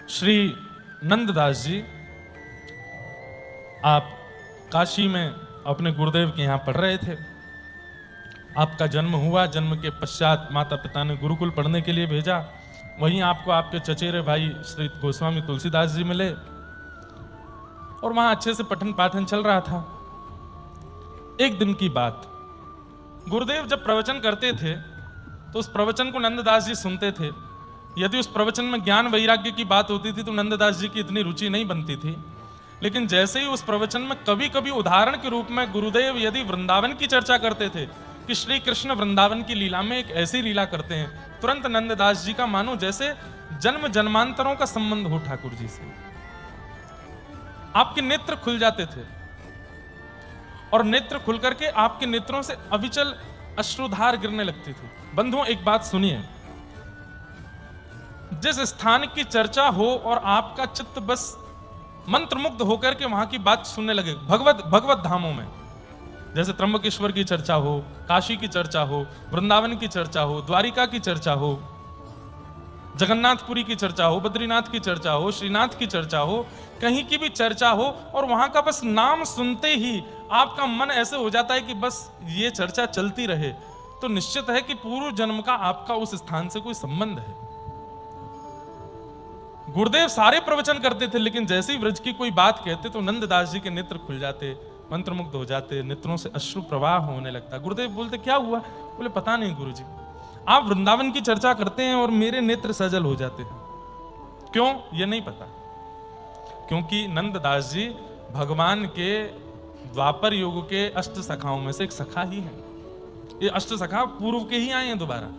श्री नंददास जी, आप काशी में अपने गुरुदेव के यहाँ पढ़ रहे थे। आपका जन्म हुआ, जन्म के पश्चात माता पिता ने गुरुकुल पढ़ने के लिए भेजा। वहीं आपको आपके चचेरे भाई श्री गोस्वामी तुलसीदास जी मिले और वहां अच्छे से पठन पाठन चल रहा था। एक दिन की बात, गुरुदेव जब प्रवचन करते थे तो उस प्रवचन को नंददास जी सुनते थे। यदि उस प्रवचन में ज्ञान वैराग्य की बात होती थी तो नंददास जी की इतनी रुचि नहीं बनती थी, लेकिन जैसे ही उस प्रवचन में कभी कभी उदाहरण के रूप में गुरुदेव यदि वृंदावन की चर्चा करते थे कि श्री कृष्ण वृंदावन की लीला में एक ऐसी लीला करते हैं, तुरंत नंददास जी का मानो जैसे जन्म जन्मांतरों का संबंध हो ठाकुर जी से। आपके नेत्र खुल जाते थे और नेत्र खुल करके आपके नेत्रों से अविचल अश्रुधार गिरने लगती थी। बंधुओं, एक बात सुनिए, जिस स्थान की चर्चा हो और आपका चित्त बस मंत्रमुग्ध होकर के वहां की बात सुनने लगे, भगवत धामों में, जैसे त्र्यंबकेश्वर की चर्चा हो, काशी की चर्चा हो, वृंदावन की चर्चा हो, द्वारिका की चर्चा हो, जगन्नाथपुरी की चर्चा हो, बद्रीनाथ की चर्चा हो, श्रीनाथ की चर्चा हो, कहीं की भी चर्चा हो और वहां का बस नाम सुनते ही आपका मन ऐसे हो जाता है कि बस ये चर्चा चलती रहे, तो निश्चित है कि पूर्व जन्म का आपका उस स्थान से कोई संबंध है। गुरुदेव सारे प्रवचन करते थे, लेकिन जैसे ही व्रज की कोई बात कहते तो नंददास जी के नेत्र खुल जाते, मंत्रमुग्ध हो जाते, नेत्रों से अश्रु प्रवाह होने लगता। गुरुदेव बोलते, क्या हुआ? बोले, पता नहीं गुरुजी, आप वृंदावन की चर्चा करते हैं और मेरे नेत्र सजल हो जाते हैं। क्यों? ये नहीं पता। क्योंकि नंददास जी भगवान के द्वापर युग के अष्ट सखाओं में से एक सखा ही है। ये अष्ट सखा पूर्व के ही आए हैं दोबारा।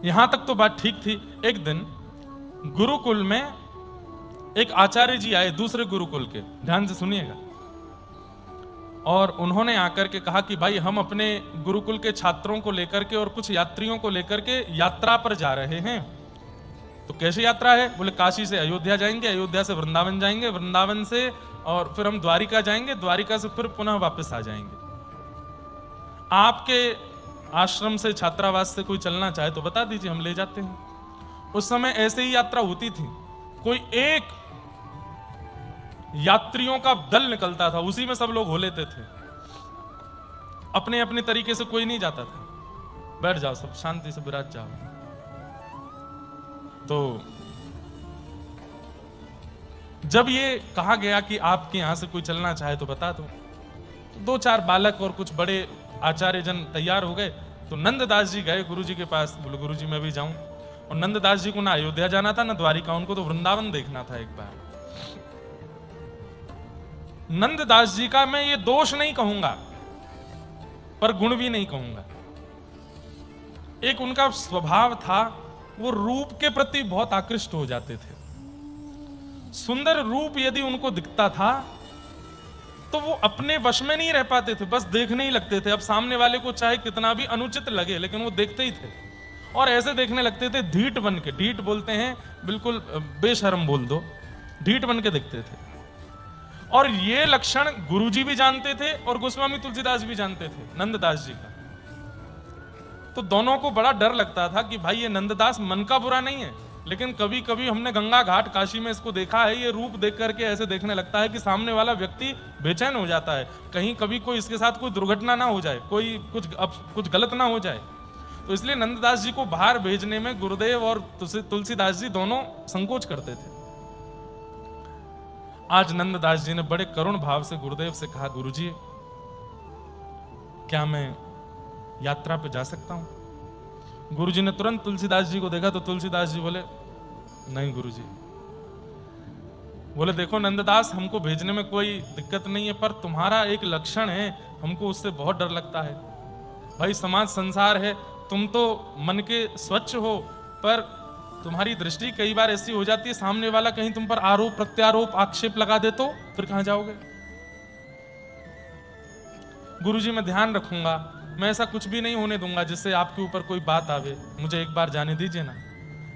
यहां तक तो बात ठीक थी। एक दिन गुरुकुल में एक आचार्य जी आए, दूसरे गुरुकुल के, ध्यान से सुनिएगा, और उन्होंने आकर के कहा कि भाई हम अपने गुरुकुल के छात्रों को लेकर के और कुछ यात्रियों को लेकर के यात्रा पर जा रहे हैं। तो कैसी यात्रा है? बोले, काशी से अयोध्या जाएंगे, अयोध्या से वृंदावन जाएंगे, वृंदावन से और फिर हम द्वारिका जाएंगे, द्वारिका से फिर पुनः वापस आ जाएंगे। आपके आश्रम से, छात्रावास से कोई चलना चाहे तो बता दीजिए, हम ले जाते हैं। उस समय ऐसे ही यात्रा होती थी। कोई एक यात्रियों का दल निकलता था, उसी में सब लोग हो लेते थे। अपने अपने तरीके से कोई नहीं जाता था। बैठ जाओ, सब शांति से विराज जाओ। तो जब ये कहा गया कि आपके यहां से कोई चलना चाहे तो बता दो, तो दो चार बालक और कुछ बड़े आचार्य जन तैयार हो गए। तो नंददास जी गए गुरुजी के पास। बोले, गुरुजी मैं भी जाऊं। और नंददास जी को ना अयोध्या जाना था ना द्वारिका, उनको तो वृंदावन देखना था एक बार। नंददास जी का मैं ये दोष नहीं कहूंगा, पर गुण भी नहीं कहूंगा। एक उनका स्वभाव था, वो रूप के प्रति बहुत आकृष्ट हो जाते थे। सुंदर रूप यदि उनको दिखता था तो वो अपने वश में नहीं रह पाते थे, बस देखने ही लगते थे। अब सामने वाले को चाहे कितना भी अनुचित लगे, लेकिन वो देखते ही थे। और ऐसे देखने लगते थे ढीठ बन के, ढीठ बोलते हैं बिल्कुल बेशर्म बोल दो, ढीठ बन के दिखते थे। और ये लक्षण गुरुजी भी जानते थे और गोस्वामी तुलसीदास भी जानते थे नंददास जी का। तो दोनों को बड़ा डर लगता था कि भाई ये नंददास मन का बुरा नहीं है, लेकिन कभी कभी हमने गंगा घाट काशी में इसको देखा है, ये रूप देख करके ऐसे देखने लगता है कि सामने वाला व्यक्ति बेचैन हो जाता है, कहीं कभी कोई इसके साथ कोई दुर्घटना ना हो जाए, कोई कुछ गलत ना हो जाए। तो इसलिए नंददास जी को बाहर भेजने में गुरुदेव और तुलसीदास जी दोनों संकोच करते थे। आज नंददास जी ने बड़े करुण भाव से गुरुदेव से कहा, गुरुजी क्या मैं यात्रा पे जा सकता हूं? गुरुजी ने तुरंत तुलसीदास जी को देखा तो तुलसीदास जी बोले, नहीं गुरुजी। बोले, देखो नंददास, हमको भेजने में कोई दिक्कत नहीं है, पर तुम्हारा एक लक्षण है, हमको उससे बहुत डर लगता है। भाई समाज संसार है, तुम तो मन के स्वच्छ हो, पर तुम्हारी दृष्टि कई बार ऐसी हो जाती है, सामने वाला कहीं तुम पर आरोप प्रत्यारोप आक्षेप लगा दे तो फिर कहां जाओगे? गुरुजी मैं ध्यान रखूंगा, मैं ऐसा कुछ भी नहीं होने दूंगा जिससे आपके ऊपर कोई बात आवे, मुझे एक बार जाने दीजिए ना।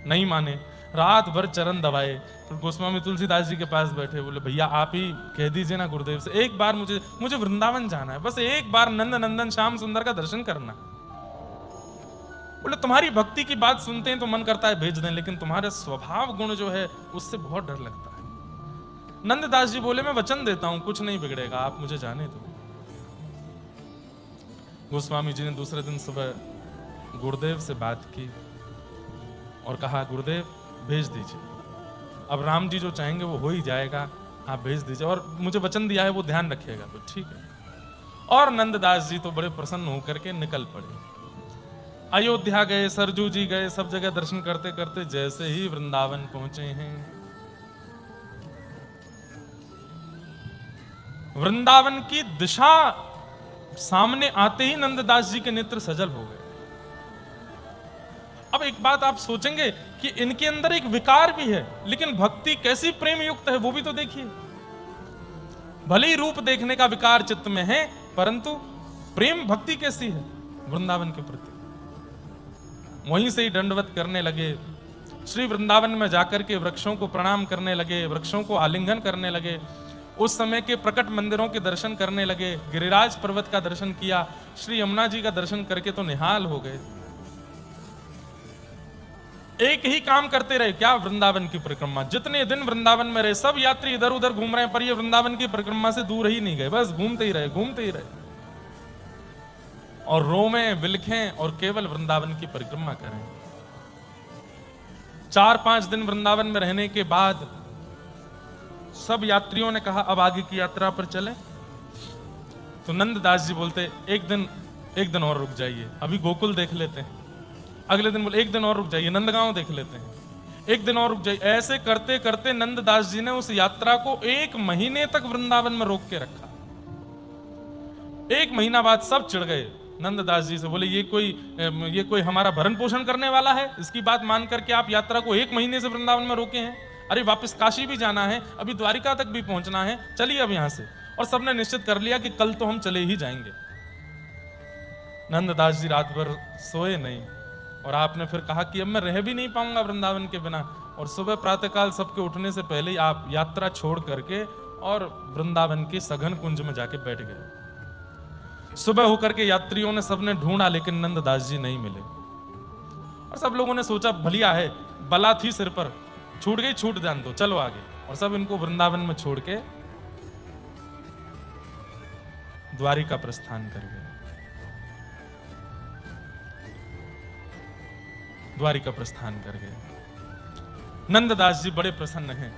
नहीं माने, रात भर चरण दबाए। फिर गोस्वामी तुलसीदास जी के पास बैठे, बोले भैया आप ही कह दीजिए ना गुरुदेव से, एक बार मुझे वृंदावन जाना है, बस एक बार नंद नंदन श्याम सुंदर का दर्शन करना। बोले तुम्हारी भक्ति की बात सुनते हैं तो मन करता है भेज दें, लेकिन तुम्हारा स्वभाव गुण जो है उससे बहुत डर लगता है। नंददास जी बोले मैं वचन देता हूं कुछ नहीं बिगड़ेगा, आप मुझे जाने दो। गोस्वामी जी ने दूसरे दिन सुबह गुरुदेव से बात की और कहा गुरुदेव भेज दीजिए, अब राम जी जो चाहेंगे वो हो ही जाएगा, आप भेज दीजिए और मुझे वचन दिया है वो ध्यान रखिएगा। तो ठीक है। और नंददास जी तो बड़े प्रसन्न होकर के निकल पड़े। अयोध्या गए, सरजू जी गए, सब जगह दर्शन करते करते जैसे ही वृंदावन पहुंचे हैं, वृंदावन की दिशा सामने आते ही नंददास जी के नेत्र सजल हो गए। अब एक बात आप सोचेंगे कि इनके अंदर एक विकार भी है, लेकिन भक्ति कैसी प्रेम युक्त है वो भी तो देखिए। भले ही रूप देखने का विकार चित्त में है, परंतु प्रेम भक्ति कैसी है वृंदावन के प्रति। वहीं से ही दंडवत करने लगे, श्री वृंदावन में जाकर के वृक्षों को प्रणाम करने लगे, वृक्षों को आलिंगन करने लगे, उस समय के प्रकट मंदिरों के दर्शन करने लगे, गिरिराज पर्वत का दर्शन किया, श्री यमुना जी का दर्शन करके तो निहाल हो गए। एक ही काम करते रहे, क्या? वृंदावन की परिक्रमा। जितने दिन वृंदावन में रहे, सब यात्री इधर उधर घूम रहे हैं, पर ये वृंदावन की परिक्रमा से दूर ही नहीं गए, बस घूमते ही रहे, घूमते ही रहे और रोमें बिलखें और केवल वृंदावन की परिक्रमा करें। 4-5 दिन वृंदावन में रहने के बाद सब यात्रियों ने कहा अब आगे की यात्रा पर चलें। तो नंददास जी बोलते एक दिन और रुक जाइए, अभी गोकुल देख लेते हैं। अगले दिन बोले एक दिन और रुक जाइए, नंदगांव देख लेते हैं, एक दिन और रुक जाइए। ऐसे करते करते नंददास जी ने उस यात्रा को 1 महीने तक वृंदावन में रोक के रखा। 1 महीना बाद सब चिढ़ गए नंददास जी से, बोले ये कोई हमारा भरण पोषण करने वाला है? इसकी बात मान करके आप यात्रा को 1 महीने से वृंदावन में रोके हैं। अरे वापस काशी भी जाना है, अभी द्वारिका तक भी पहुंचना है, चलिए अब यहां से। और सबने निश्चित कर लिया कि कल तो हम चले ही जाएंगे। नंददास जी रात भर सोए नहीं और आपने फिर कहा कि अब मैं रह भी नहीं पाऊंगा वृंदावन के बिना। और सुबह प्रातःकाल सबके उठने से पहले ही आप यात्रा छोड़ करके और वृंदावन के सघन कुंज में जाके बैठ गए। सुबह होकर के यात्रियों ने सबने ढूंढा, लेकिन नंददास जी नहीं मिले। और सब लोगों ने सोचा भलिया है, बला थी सिर पर, छूट गई छूट जान दो, चलो आगे। और सब इनको वृंदावन में छोड़ के द्वारिका प्रस्थान कर गए। द्वारिका प्रस्थान कर गए। नंददास जी बड़े प्रसन्न हैं,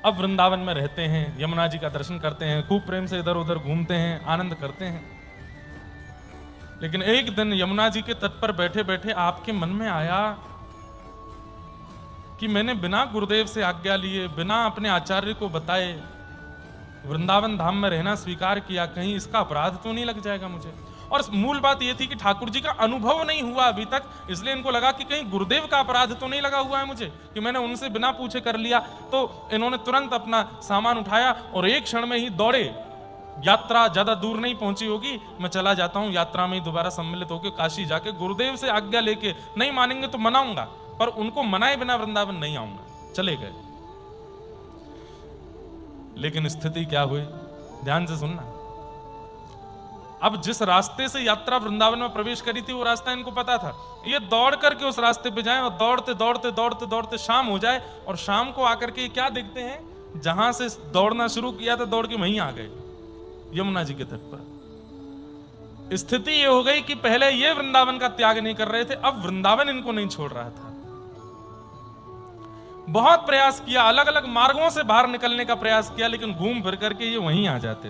अब वृंदावन में रहते हैं, यमुना जी का दर्शन करते हैं, खूब प्रेम से इधर उधर घूमते हैं, आनंद करते हैं। लेकिन एक दिन यमुना जी के तट पर बैठे बैठे आपके मन में आया कि मैंने बिना गुरुदेव से आज्ञा लिए, बिना अपने आचार्य को बताए वृंदावन धाम में रहना स्वीकार किया, कहीं इसका अपराध तो नहीं लग जाएगा मुझे। और मूल बात यह थी कि ठाकुर जी का अनुभव नहीं हुआ अभी तक, इसलिए इनको लगा कि कहीं गुरुदेव का अपराध तो नहीं लगा हुआ है मुझे कि मैंने उनसे बिना पूछे कर लिया। तो इन्होंने तुरंत अपना सामान उठाया और एक क्षण में ही दौड़े। यात्रा ज्यादा दूर नहीं पहुंची होगी, मैं चला जाता हूं, यात्रा में ही दोबारा सम्मिलित होकर काशी जाके गुरुदेव से आज्ञा लेके, नहीं मानेंगे तो मनाऊंगा, पर उनको मनाए बिना वृंदावन नहीं आऊंगा। चले गए। लेकिन स्थिति क्या हुई, ध्यान से सुनना। अब जिस रास्ते से यात्रा वृंदावन में प्रवेश करी थी वो रास्ता इनको पता था। ये दौड़ करके उस रास्ते पे जाएं और दौड़ते दौड़ते दौड़ते दौड़ते शाम हो जाए और शाम को आकर के क्या देखते हैं, जहां से दौड़ना शुरू किया था दौड़ के वहीं आ गए, यमुना जी के तट पर। स्थिति ये हो गई कि पहले ये वृंदावन का त्याग नहीं कर रहे थे, अब वृंदावन इनको नहीं छोड़ रहा था। बहुत प्रयास किया, अलग अलग मार्गों से बाहर निकलने का प्रयास किया, लेकिन घूम फिर करके ये वहीं आ जाते।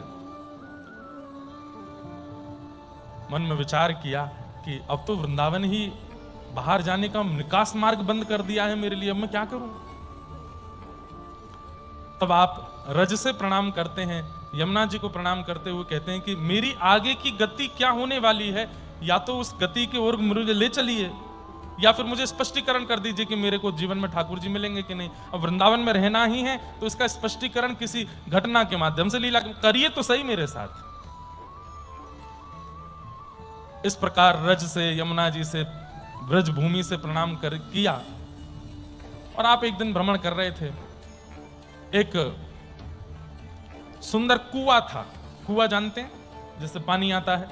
मन में विचार किया कि अब तो वृंदावन ही बाहर जाने का निकास मार्ग बंद कर दिया है मेरे लिए, अब मैं क्या करूं। तब आप रज से प्रणाम करते हैं, यमुना जी को प्रणाम करते हुए कहते हैं कि मेरी आगे की गति क्या होने वाली है, या तो उस गति की ओर मुझे ले चलिए, या फिर मुझे स्पष्टीकरण कर दीजिए कि मेरे को जीवन में ठाकुर जी मिलेंगे कि नहीं। अब वृंदावन में रहना ही है तो इसका स्पष्टीकरण किसी घटना के माध्यम से लीला करिए तो सही मेरे साथ। इस प्रकार रज से, यमुना जी से, ब्रज भूमि से प्रणाम कर किया। और आप एक दिन भ्रमण कर रहे थे, एक सुंदर कुआं था। कुआं जानते हैं, जिससे पानी आता है।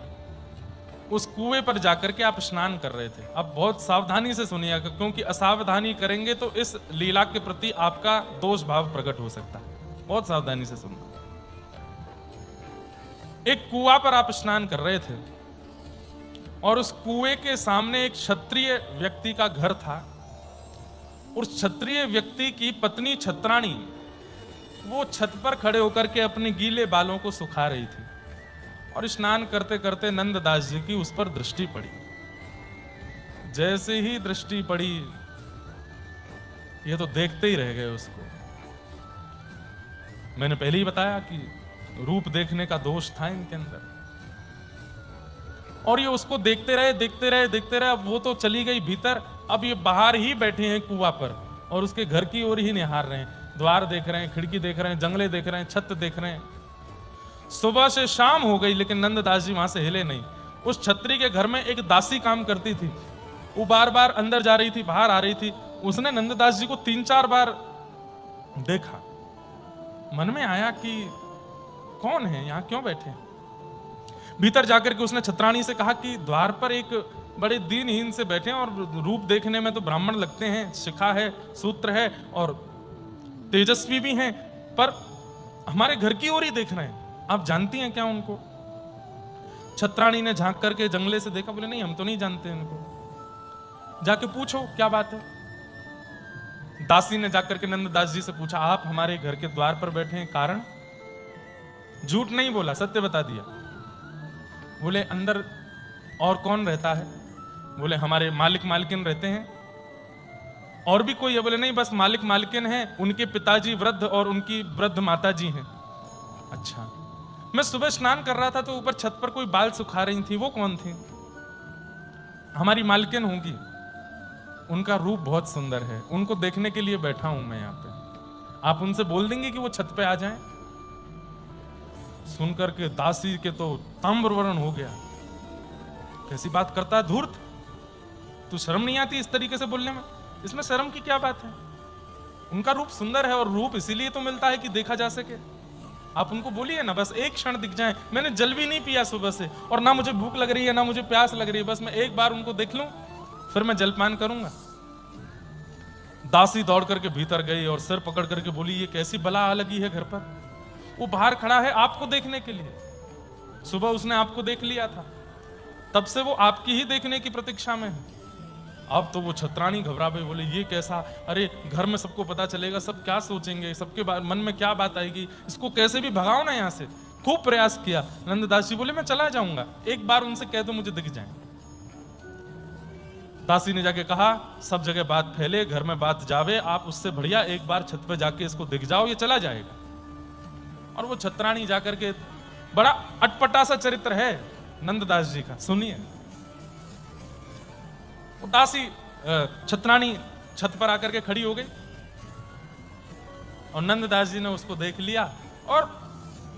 उस कुएं पर जाकर के आप स्नान कर रहे थे। अब बहुत सावधानी से सुनिएगा, क्योंकि असावधानी करेंगे तो इस लीला के प्रति आपका दोष भाव प्रकट हो सकता है। बहुत सावधानी से सुनना। एक कुआं पर आप स्नान कर रहे थे और उस कुएं के सामने एक क्षत्रिय व्यक्ति का घर था। उस क्षत्रिय व्यक्ति की पत्नी छत्राणी वो छत पर खड़े होकर के अपने गीले बालों को सुखा रही थी और स्नान करते करते नंददास जी की उस पर दृष्टि पड़ी। जैसे ही दृष्टि पड़ी, ये तो देखते ही रह गए उसको। मैंने पहले ही बताया कि रूप देखने का दोष था इनके अंदर, और ये उसको देखते रहे देखते रहे देखते रहे। अब वो तो चली गई भीतर, अब ये बाहर ही बैठे हैं कुआं पर और उसके घर की ओर ही निहार रहे हैं। द्वार देख रहे हैं, खिड़की देख रहे हैं, जंगले देख रहे हैं, छत देख रहे हैं। सुबह से शाम हो गई लेकिन नंददास जी वहां से हिले नहीं। उस छत्री के घर में एक दासी काम करती थी, वो बार बार अंदर जा रही थी, बाहर आ रही थी। उसने नंददास जी को 3-4 बार देखा। मन में आया कि कौन है, यहां क्यों बैठे। भीतर जाकर के उसने छत्राणी से कहा कि द्वार पर एक बड़े दीनहीन से बैठे हैं और रूप देखने में तो ब्राह्मण लगते हैं, शिखा है, सूत्र है और तेजस्वी भी हैं, पर हमारे घर की ओर ही देख रहे हैं। आप जानती हैं क्या उनको? छत्राणी ने झांक करके जंगले से देखा, बोले नहीं हम तो नहीं जानते इनको, जाके पूछो क्या बात है। दासी ने जाकर के नंददास जी से पूछा, आप हमारे घर के द्वार पर बैठे हैं, कारण? झूठ नहीं बोला, सत्य बता दिया। बोले अंदर और कौन रहता है? बोले हमारे मालिक मालकिन रहते हैं। और भी कोई है? बोले नहीं, बस मालिक मालकिन हैं, उनके पिताजी वृद्ध और उनकी वृद्ध माता जी हैं। अच्छा, मैं सुबह स्नान कर रहा था तो ऊपर छत पर कोई बाल सुखा रही थी, वो कौन थी? हमारी मालकिन होंगी, उनका रूप बहुत सुंदर है, उनको देखने के लिए बैठा हूं मैं यहाँ पे। आप उनसे बोल देंगे कि वो छत पे आ जाएं। सुनकर के दासी के तो ताम्रवर्ण हो गया। कैसी बात करता है धूर्त, तू शर्म नहीं आती इस तरीके से बोलने में? इसमें शर्म की क्या बात है? उनका रूप सुंदर है और रूप इसीलिए तो मिलता है कि देखा जा सके। आप उनको बोलिए ना, बस एक क्षण दिख जाएं। मैंने जल भी नहीं पिया सुबह से और ना मुझे भूख लग रही है ना मुझे प्यास लग रही है, बस मैं एक बार उनको देख लूं फिर मैं जलपान करूंगा। दासी दौड़ करके भीतर गई और सिर पकड़ करके बोली, ये कैसी बला आ लगी है घर पर? वो बाहर खड़ा है आपको देखने के लिए। सुबह उसने आपको देख लिया था, तब से वो आपकी ही देखने की प्रतीक्षा में है। अब तो वो छत्राणी घबरा गई, बोले ये कैसा? अरे घर में सबको पता चलेगा, सब क्या सोचेंगे, सबके मन में क्या बात आएगी, इसको कैसे भी भगाओ ना यहाँ से। खूब प्रयास किया। नंददास जी बोले मैं चला जाऊंगा, एक बार उनसे कह दो मुझे दिख जाए। दासी ने जाके कहा, सब जगह बात फैले, घर में बात जावे, आप उससे बढ़िया एक बार छत पे जाके इसको दिख जाओ, ये चला जाएगा। और वो छत्राणी जाकर के, बड़ा अटपटा सा चरित्र है नंददास जी का, सुनिए। दासी छत्राणी छत पर आकर के खड़ी हो गई और नंददास जी ने उसको देख लिया और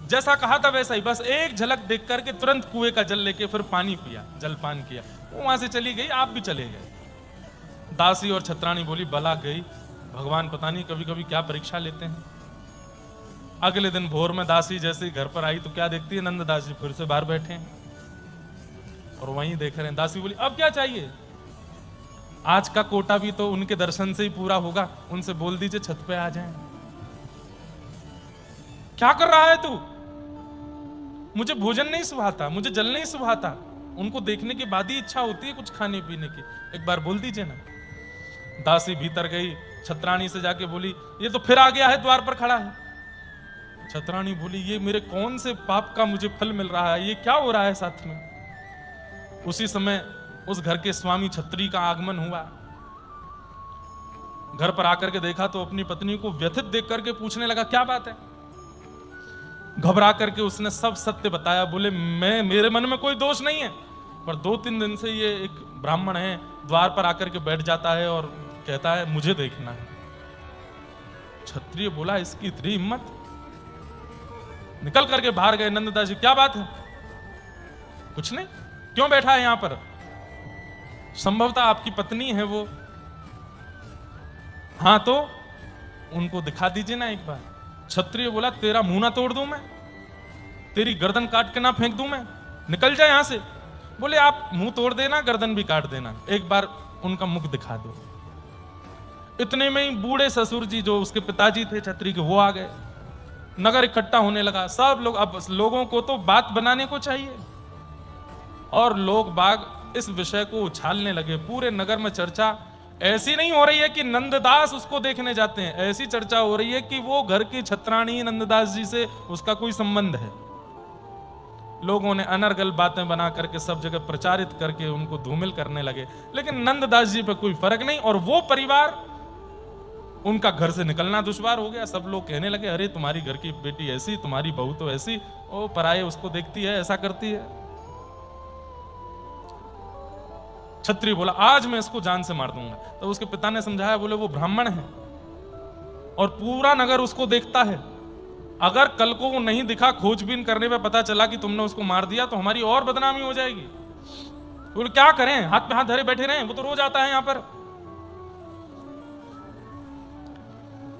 जैसा कहा था वैसा ही, बस एक झलक देख करके तुरंत कुएं का जल लेके फिर पानी पिया, जलपान किया। वो वहां से चली गई, आप भी चले गए। दासी और छत्राणी बोली बला गई, भगवान पता नहीं कभी कभी क्या परीक्षा लेते हैं। अगले दिन भोर में दासी जैसे ही घर पर आई तो क्या देखती है, नंददास जी फिर से बाहर बैठे हैं और वहीं देख रहे हैं। दासी बोली अब क्या चाहिए? आज का कोटा भी तो उनके दर्शन से ही पूरा होगा, उनसे बोल दीजिए छत पे आ जाएं। क्या कर रहा है तू? मुझे भोजन नहीं सुहाता, मुझे जल नहीं सुहाता। उनको देखने के बाद ही इच्छा होती है कुछ खाने पीने की, एक बार बोल दीजिए ना। दासी भीतर गई, छत्राणी से जाके बोली ये तो फिर आ गया है, द्वार पर खड़ा है। छत्राणी बोली ये मेरे कौन से पाप का मुझे फल मिल रहा है, ये क्या हो रहा है साथ में? उसी समय उस घर के स्वामी छत्री का आगमन हुआ। घर पर आकर के देखा तो अपनी पत्नी को व्यथित देख करके पूछने लगा क्या बात है। घबरा करके उसने सब सत्य बताया। बोले मेरे मन में कोई दोष नहीं है, पर 2-3 दिन से ये एक ब्राह्मण है, द्वार पर आकर के बैठ जाता है और कहता है मुझे देखना है। क्षत्रिय बोला इसकी इतनी हिम्मत, निकल करके बाहर गए। नंददास जी क्या बात है? कुछ नहीं, क्यों बैठा है यहां पर? संभवतः आपकी पत्नी है वो। हाँ तो उनको दिखा दीजिए ना एक बार। क्षत्रिय बोला तेरा मुंह ना तोड़ दूं मैं, तेरी गर्दन काट के ना फेंक दूं मैं, निकल जाए यहां से। बोले आप मुंह तोड़ देना, गर्दन भी काट देना, एक बार उनका मुख दिखा दो। इतने में ही बूढ़े ससुर जी जो उसके पिताजी थे छत्री के, वो आ गए। नगर इकट्ठा होने लगा, सब लोग, अब लोगों को तो बात बनाने को चाहिए, और लोग बाग इस विषय को उछालने लगे। पूरे नगर में चर्चा ऐसी नहीं हो रही है कि नंददास उसको देखने जाते हैं, ऐसी चर्चा हो रही है कि वो घर की छत्राणी नंददास जी से उसका कोई संबंध है। लोगों ने अनर्गल बातें बना करके सब जगह प्रचारित करके उनको धूमिल करने लगे, लेकिन नंददास जी पे कोई फर्क नहीं, और वो परिवार, उनका घर से निकलना दुश्वार हो गया। सब लोग कहने लगे, अरे तुम्हारी घर की बेटी ऐसी, तुम्हारी बहू तो ऐसी, ओ पराये उसको देखती है, ऐसा करती है। छत्री बोला, आज मैं इसको जान से मार दूंगा। तो उसके पिता ने समझाया, बोले वो ब्राह्मण है और पूरा नगर उसको देखता है, अगर कल को वो नहीं दिखा, खोजबीन करने पे पता चला कि तुमने उसको मार दिया तो हमारी और बदनामी हो जाएगी। बोले क्या करें, हाथ पे हाथ धरे बैठे रहें, वो तो रोज आता है यहां पर।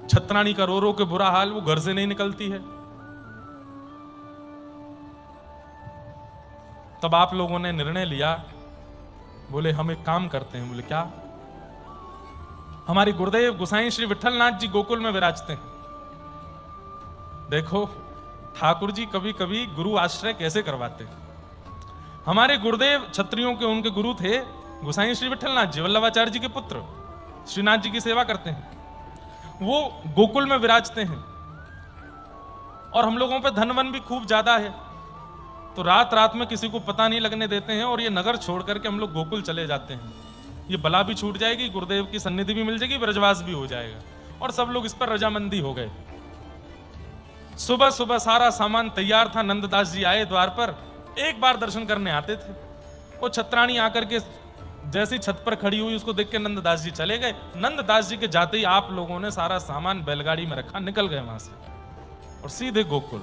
छत्राणी का रो रो के बुरा हाल, वो घर से नहीं निकलती है। तब आप लोगों ने निर्णय लिया, बोले हम एक काम करते हैं। बोले क्या? हमारे गुरुदेव गोसाई श्री विठलनाथ जी गोकुल में विराजते हैं। देखो ठाकुर जी कभी कभी गुरु आश्रय कैसे करवाते हैं। हमारे गुरुदेव क्षत्रियों के उनके गुरु थे गोसाई श्री विठलनाथ जी, वल्लभाचार्य जी के पुत्र, श्रीनाथ जी की सेवा करते हैं। वो गोकुल में विराजते हैं और हम लोगों पे धन वन भी खूब ज्यादा है, तो रात रात में किसी को पता नहीं लगने देते हैं और ये नगर छोड़ करके हम लोग गोकुल चले जाते हैं। ये बला भी छूट जाएगी, गुरुदेव की सन्निधि भी मिल जाएगी, ब्रजवास भी हो जाएगा। और सब लोग इस पर रजामंदी हो गए। सुबह सुबह सारा सामान तैयार था, नंददास जी आए द्वार पर, एक बार दर्शन करने आते थे। वो छत्राणी आकर के जैसी छत पर खड़ी हुई, उसको देख के नंददास जी चले गए। नंददास जी के जाते ही आप लोगों ने सारा सामान बैलगाड़ी में रखा, निकल गए वहां से और सीधे गोकुल।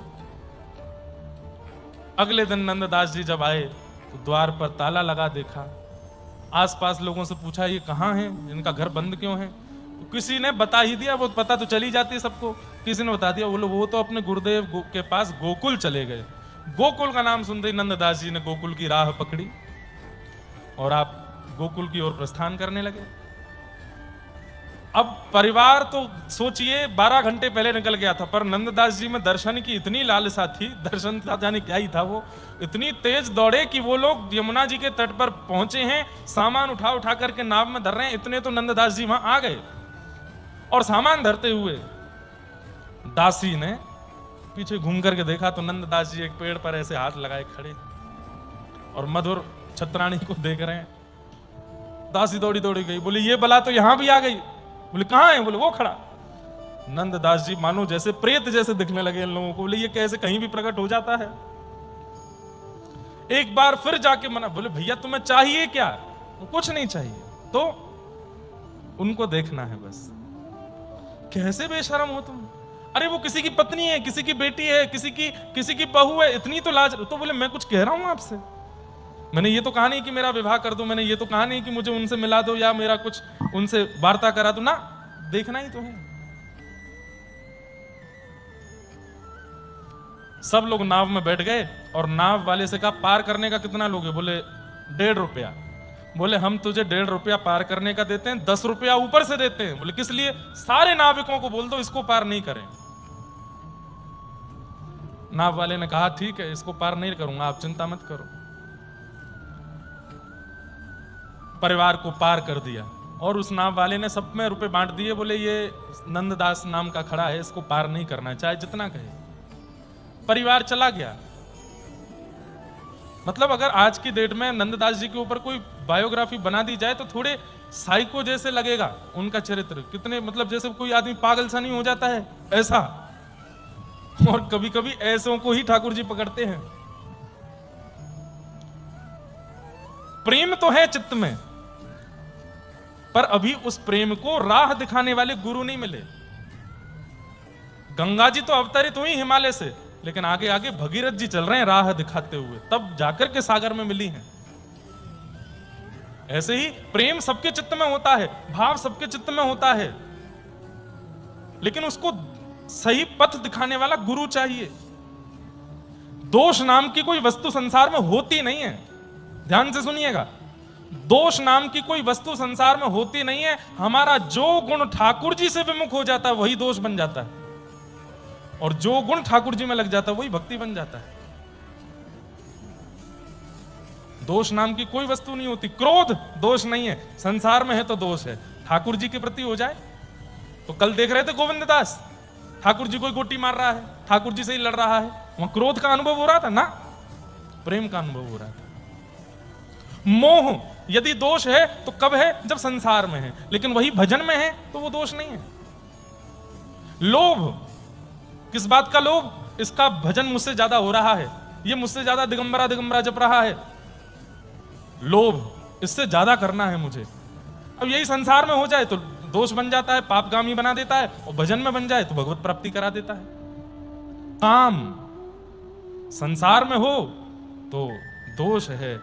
अगले दिन नंददास जी जब आए तो द्वार पर ताला लगा देखा। आसपास लोगों से पूछा, ये कहाँ हैं, इनका घर बंद क्यों है? तो किसी ने बता ही दिया, वो पता तो चली जाती है सबको, किसी ने बता दिया, बोलो वो तो अपने गुरुदेव के पास गोकुल चले गए। गोकुल का नाम सुनते ही नंददास जी ने गोकुल की राह पकड़ी और आप गोकुल की ओर प्रस्थान करने लगे। अब परिवार तो सोचिए 12 घंटे पहले निकल गया था, पर नंददास जी में दर्शन की इतनी लालसा थी, दर्शन जाने क्या ही था, वो इतनी तेज दौड़े कि वो लोग यमुना जी के तट पर पहुंचे हैं, सामान उठा उठा करके नाव में धर रहे हैं। इतने तो नंददास जी वहां आ गए और सामान धरते हुए दासी ने पीछे घूम करके देखा तो नंददास जी एक पेड़ पर ऐसे हाथ लगाए खड़े और मधुर छत्राणी को देख रहे हैं। दासी दौड़ी दौड़ी गई, बोली ये बला तो यहां भी आ गई। बोले कहां है? बोले वो खड़ा। नंददास जी मानो जैसे प्रेत जैसे दिखने लगे इन लोगों को। बोले ये कैसे कहीं भी प्रकट हो जाता है? एक बार फिर जाके मना। बोले भैया तुम्हें चाहिए क्या? कुछ नहीं चाहिए, तो उनको देखना है बस। कैसे बेशरम हो तुम? अरे वो किसी की पत्नी है, किसी की बेटी है, किसी की बहू है, इतनी तो लाज। तो बोले मैं कुछ कह रहा हूं आपसे, मैंने ये तो कहा नहीं कि मेरा विवाह कर दो, मैंने ये तो कहा नहीं कि मुझे उनसे मिला दो या मेरा कुछ उनसे वार्ता करा दो ना, देखना ही तो है। सब लोग नाव में बैठ गए और नाव वाले से कहा पार करने का कितना लोगे? बोले 1.5 रुपया। बोले हम तुझे 1.5 रुपया पार करने का देते हैं, 10 रुपया ऊपर से देते हैं। बोले किस लिए? सारे नाविकों को बोल दो इसको पार नहीं करें। नाव वाले ने कहा ठीक है, इसको पार नहीं करूंगा, आप चिंता मत करो। परिवार को पार कर दिया और उस नाव वाले ने सब में रुपए बांट दिए। बोले ये नंददास नाम का खड़ा है, इसको पार नहीं करना, चाहे जितना कहे। परिवार चला गया। मतलब अगर आज की डेट में नंददास जी के ऊपर कोई बायोग्राफी बना दी जाए तो थोड़े साइको जैसे लगेगा उनका चरित्र। कितने मतलब जैसे कोई आदमी पागल सा नहीं हो जाता है, ऐसा। और कभी कभी ऐसों को ही ठाकुर जी पकड़ते हैं। प्रेम तो है चित्त में, पर अभी उस प्रेम को राह दिखाने वाले गुरु नहीं मिले। गंगा जी तो अवतरित हुई हिमालय से, लेकिन आगे आगे भगीरथ जी चल रहे हैं राह दिखाते हुए, तब जाकर के सागर में मिली हैं। ऐसे ही प्रेम सबके चित्त में होता है, भाव सबके चित्त में होता है, लेकिन उसको सही पथ दिखाने वाला गुरु चाहिए। दोष नाम की कोई वस्तु संसार में होती नहीं है। ध्यान से सुनिएगा, दोष नाम की कोई वस्तु संसार में होती नहीं है। हमारा जो गुण ठाकुर जी से विमुख हो जाता है वही दोष बन जाता है, और जो गुण ठाकुर जी में लग जाता है वही भक्ति बन जाता है। दोष नाम की कोई वस्तु नहीं होती। क्रोध दोष नहीं है, संसार में है तो दोष है। ठाकुर जी के प्रति हो जाए तो कल देख रहे थे गोविंद दास, ठाकुर जी को गोटी मार रहा है, ठाकुर जी से ही लड़ रहा है, वहां क्रोध का अनुभव हो रहा था ना, प्रेम का अनुभव हो रहा था। मोह यदि दोष है तो कब है? जब संसार में है, लेकिन वही भजन में है तो वो दोष नहीं है। लोभ, किस बात का लोभ? इसका भजन मुझसे ज्यादा हो रहा है, ये मुझसे ज्यादा दिगंबरा दिगंबरा जप रहा है, लोभ, इससे ज्यादा करना है मुझे। अब यही संसार में हो जाए तो दोष बन जाता है, पापगामी बना देता है, और भजन में बन जाए तो भगवत प्राप्ति करा देता है। काम संसार में हो तो दोष है,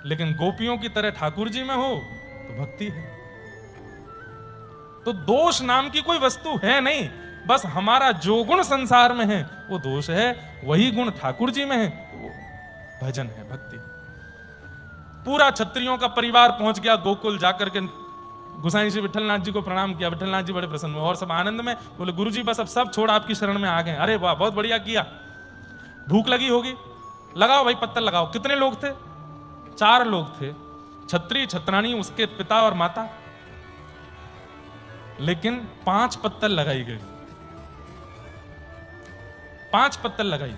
लेकिन गोपियों की तरह ठाकुर जी में हो तो भक्ति है। तो दोष नाम की कोई वस्तु है नहीं, बस हमारा जो गुण संसार में है वो दोष है, वही गुण ठाकुर जी में है वो भजन है, भक्ति। पूरा क्षत्रियों का परिवार पहुंच गया गोकुल, जाकर के गोसाई श्री विठलनाथ जी को प्रणाम किया। विठलनाथ जी बड़े प्रसन्न हुए और सब आनंद में बोले, गुरु जी बस अब सब छोड़ आपकी शरण में आ गए। अरे वाह, बहुत बढ़िया किया। भूख लगी होगी, लगाओ भाई पत्तल लगाओ। कितने लोग थे? 4 लोग थे, छत्री, छत्रानी, उसके पिता और माता, लेकिन 5 पत्तल लगाई गई, 5 पत्तल लगाई।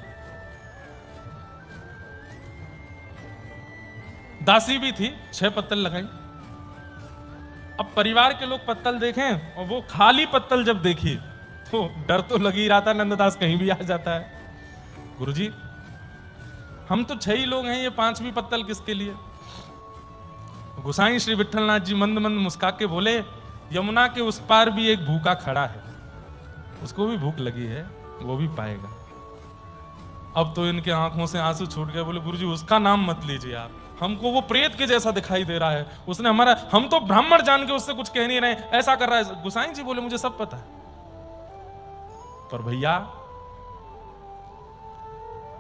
दासी भी थी, 6 पत्तल लगाई। अब परिवार के लोग पत्तल देखें और वो खाली पत्तल जब देखी तो डर तो लग ही रहा था, नंददास कहीं भी आ जाता है। गुरुजी हम तो 6 ही लोग हैं, ये 5वीं पत्तल किसके लिए? गोसाई श्री विठलनाथ जी मंद मंद मुस्का के बोले, यमुना के उस पार भी एक भूखा खड़ा है, उसको भी भूख लगी है, वो भी पाएगा। अब तो इनके आंखों से आंसू छूट गए। बोले, गुरुजी उसका नाम मत लीजिए आप, हमको वो प्रेत के जैसा दिखाई दे रहा है, उसने हमारा, हम तो ब्राह्मण जान के उससे कुछ कह नहीं रहे, ऐसा कर रहा है। गोसाई जी बोले, मुझे सब पता है, पर भैया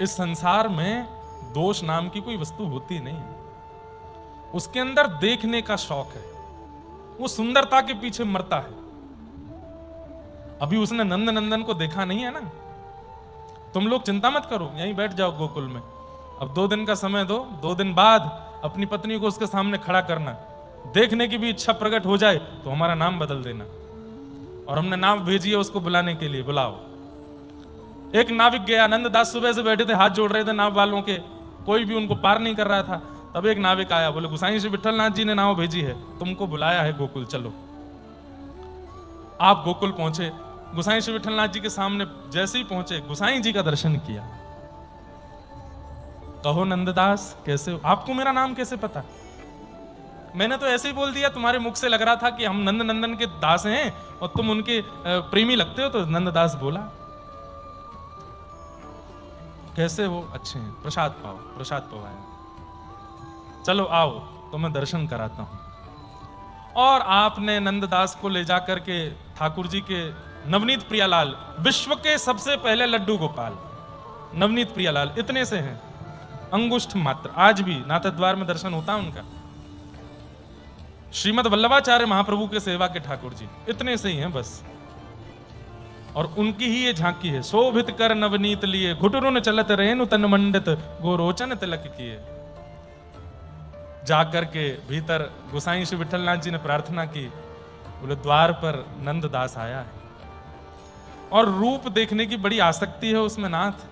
इस संसार में दोष नाम की कोई वस्तु होती नहीं, उसके अंदर देखने का शौक है, वो सुंदरता के पीछे मरता है। अभी उसने नंद नंदन को देखा नहीं है ना, तुम लोग चिंता मत करो, यहीं बैठ जाओ गोकुल में। अब 2 दिन का समय दो, 2 दिन बाद अपनी पत्नी को उसके सामने खड़ा करना, देखने की भी इच्छा प्रकट हो जाए तो हमारा नाम बदल देना। और हमने नाव भेजी है उसको बुलाने के लिए, बुलाओ। एक नाविक गया, नंददास सुबह से बैठे थे, हाथ जोड़ रहे थे नाव वालों के, कोई भी उनको पार नहीं कर रहा था। तब एक नाविक आया, बोले, गोसाई श्री विठलनाथ जी ने नाव भेजी है, तुमको बुलाया है गोकुल, चलो। आप गोकुल पहुंचे, गोसाई श्री विठलनाथ जी के सामने जैसे ही पहुंचे, गोसाई जी का दर्शन किया। कहो नंददास कैसे हो? आपको मेरा नाम कैसे पता? मैंने तो ऐसे ही बोल दिया, तुम्हारे मुख से लग रहा था कि हम नंद नंदन के दास हैं और तुम उनके प्रेमी लगते हो, तो नंददास बोला। कैसे हो? अच्छे हैं, प्रसाद पाओ, प्रसाद पवाया, चलो आओ तो मैं दर्शन कराता हूं। और आपने नंददास को ले जाकर के ठाकुर जी के नवनीत प्रियालाल, विश्व के सबसे पहले लड्डू गोपाल नवनीत प्रियालाल, इतने से हैं, अंगुष्ठ मात्र, आज भी नाथद्वार में दर्शन होता है उनका। श्रीमद वल्लभाचार्य महाप्रभु के सेवा के ठाकुर जी इतने से ही हैं बस। और उनकी ही ये झांकी है, शोभित कर नवनीत लिए, घुटरुन चलत रेणु तन मंडित, गोरोचन तिलक किए। जाकर के भीतर गोसाई श्री विठलनाथ जी ने प्रार्थना की, बोले द्वार पर नंददास आया है और रूप देखने की बड़ी आसक्ति है उसमें, नाथ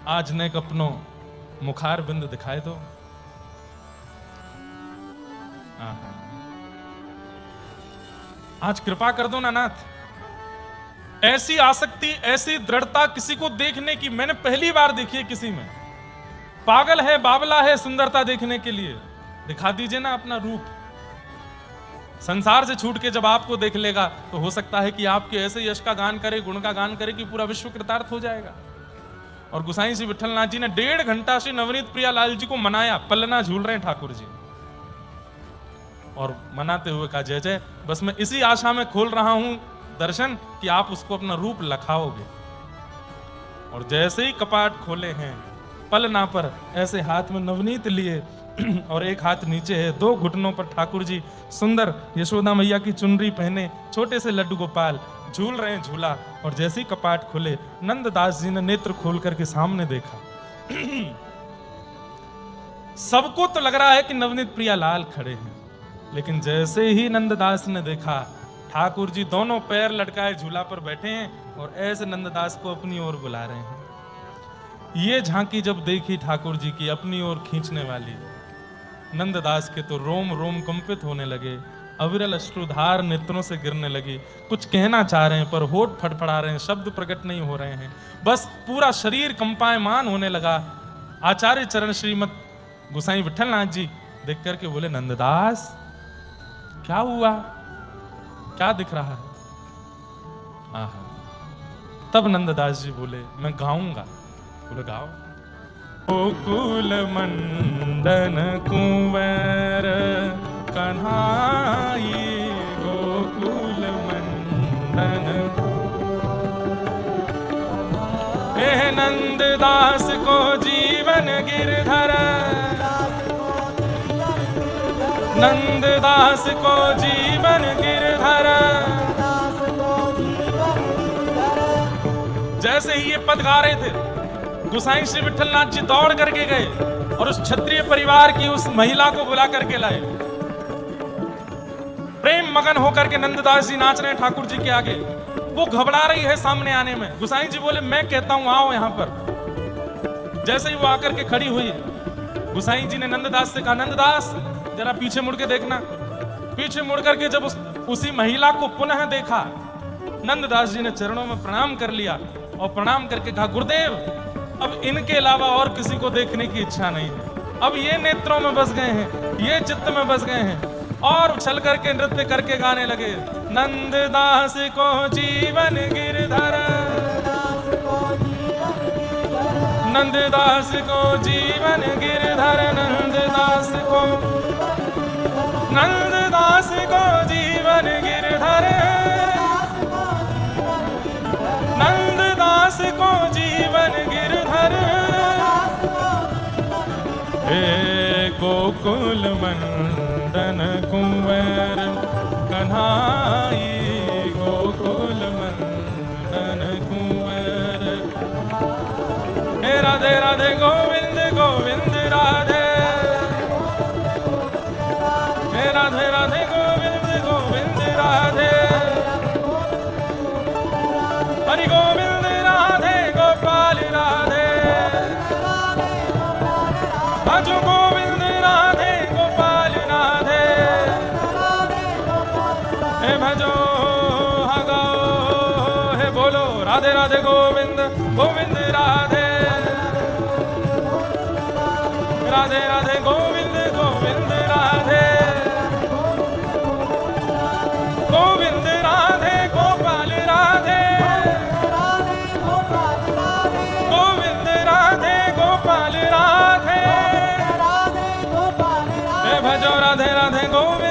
आज ने अपनो मुखार बिंद दिखाए दो। आज कृपा कर दो ना नाथ। ऐसी आसक्ति, ऐसी दृढ़ता किसी को देखने की मैंने पहली बार देखी है किसी में। पागल है, बावला है सुंदरता देखने के लिए, दिखा दीजिए ना अपना रूप। संसार से छूट के जब आपको देख लेगा तो हो सकता है कि आपके ऐसे यश का गान करे, गुण का गान करे कि पूरा विश्व कृतार्थ हो जाएगा। और गोसाई श्री विठलनाथ जी ने 1.5 घंटा से नवनीत प्रियालाल जी को मनाया, पलना झूल रहे हैं ठाकुर जी, और मनाते हुए कहा, जय जय, बस मैं इसी आशा में खोल रहा हूं दर्शन कि आप उसको अपना रूप लखाओगे। और जैसे ही कपाट खोले हैं, पलना पर ऐसे हाथ में नवनीत लिए और एक हाथ नीचे है। दो घुटनों पर ठाकुर जी सुंदर यशोदा मैया की चुनरी पहने छोटे से लड्डू गोपाल झूल रहे हैं झूला। और जैसे ही कपाट खुले नंददास जी ने नेत्र खोल करके सामने देखा। सबको तो लग रहा है कि नवनीत प्रियालाल खड़े हैं, लेकिन जैसे ही नंददास ने देखा ठाकुर जी दोनों पैर लटकाए झूला पर बैठे हैं और ऐसे नंददास को अपनी ओर बुला रहे हैं। ये झांकी जब देखी ठाकुर जी की अपनी ओर खींचने वाली, नंददास के तो रोम रोम कंपित होने लगे, अविरल अश्रुधार नेत्रों से गिरने लगी। कुछ कहना चाह रहे हैं पर होठ फड़फड़ा रहे हैं, शब्द प्रकट नहीं हो रहे हैं, बस पूरा शरीर कंपायमान होने लगा। आचार्य चरण श्रीमद गोसाई विठलनाथ जी देख करके बोले, नंददास क्या हुआ, क्या दिख रहा है? आहा। तब नंददास जी बोले, मैं गाऊंगा। बोले गाओ। गोकुल मंडन कुंवर कन्हाई, गोकुल मंडन हे नंददास को जीवन गिरधर, नंददास को जीवन गिरधर। जैसे ही ये पद गा रहे थे गोसाई श्री विठलनाथ जी दौड़ करके गए और उस क्षत्रिय परिवार की उस महिला को बुला करके लाए। प्रेम मगन होकर के नंददास जी नाच रहे हैं ठाकुर जी के आगे। वो घबरा रही है सामने आने में। गोसाई जी बोले, मैं कहता हूं आओ यहां पर। जैसे ही वो आकर के खड़ी हुई, गोसाई जी ने नंददास से कहा, नंददास जरा पीछे मुड़ के देखना। पीछे मुड़ करके जब उसी महिला को पुनः देखा, नंददास जी ने चरणों में प्रणाम कर लिया और प्रणाम करके कहा, गुरुदेव अब इनके अलावा और किसी को देखने की इच्छा नहीं है। अब ये नेत्रों में बस गए हैं, ये चित्त में बस गए हैं। और उछल करके नृत्य करके गाने लगे, नंददास को जीवन गिरधर, नंददास को जीवन गिरधर, नंददास को, नंददास को जीवन गिरधर, नंददास को जीवन गिरधर। हे गोकुल मंडन कुंवर कन्हाई, गोकुल मंडन कुंवर। हे राधे राधे गोविंद गोविंद राधे, हे राधे राधे गोविंद गोविंद राधे, हरि गोविंद राधे गोपाल राधे, भजो गोविंद राधे गोपाल राधे, हे भजो हगो हे बोलो राधे राधे गोविंद गोविंद राधे, राधे राधे गोविंद गोविंद राधे, गोविंद राधे गोपाल राधे, गोविंद राधे गोपाल राधे, हे भजो राधे राधे गोविंद